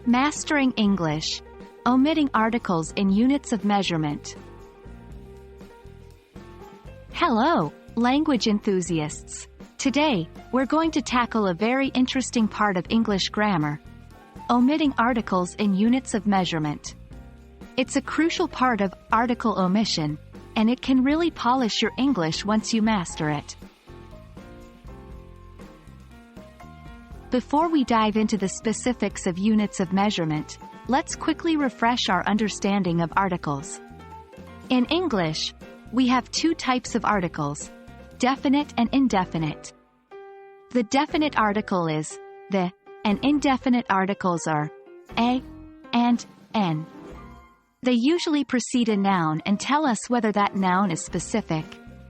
Mastering English. Omitting articles in units of measurement. Hello, language enthusiasts. Today, we're going to tackle a very interesting part of English grammar: omitting articles in units of measurement. It's a crucial part of article omission, and it can really polish your English once you master it. Before we dive into the specifics of units of measurement, let's quickly refresh our understanding of articles. In English, we have two types of articles: definite and indefinite. The definite article is the, and indefinite articles are a and n. They usually precede a noun and tell us whether that noun is specific,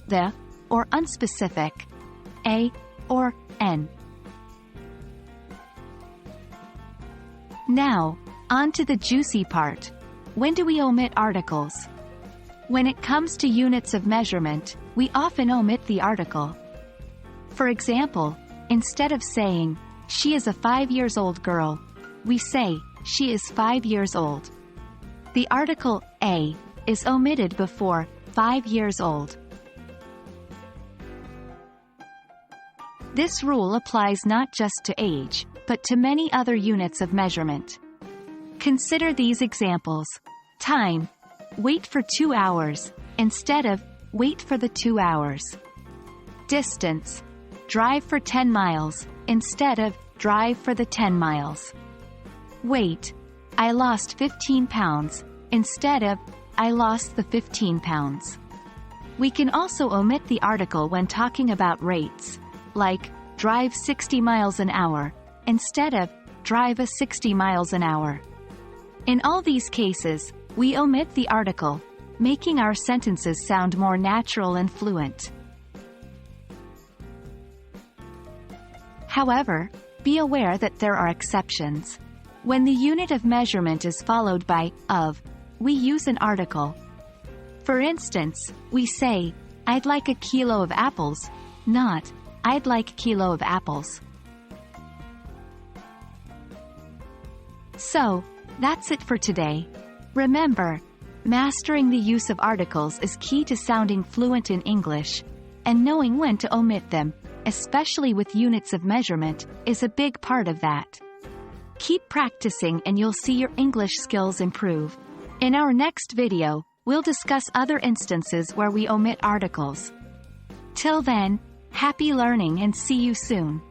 the, or unspecific, a or n. Now, on to the juicy part. When do we omit articles? When it comes to units of measurement, we often omit the article. For example, instead of saying, "She is a 5-year-old girl," we say, "She is 5 years old." The article a is omitted before 5 years old. This rule applies not just to age, but to many other units of measurement. Consider these examples. Time. Wait for 2 hours, instead of wait for the 2 hours. Distance. Drive for 10 miles, instead of drive for the 10 miles. Weight. I lost 15 pounds, instead of I lost the 15 pounds. We can also omit the article when talking about rates, like drive 60 miles an hour, instead of drive a 60 miles an hour. In all these cases, we omit the article, making our sentences sound more natural and fluent. However, be aware that there are exceptions. When the unit of measurement is followed by of, we use an article. For instance, we say, "I'd like a kilo of apples," not, "I'd like a kilo of apples." So, that's it for today. Remember, mastering the use of articles is key to sounding fluent in English, and knowing when to omit them, especially with units of measurement, is a big part of that. Keep practicing and you'll see your English skills improve. In our next video, we'll discuss other instances where we omit articles. Till then, happy learning and see you soon.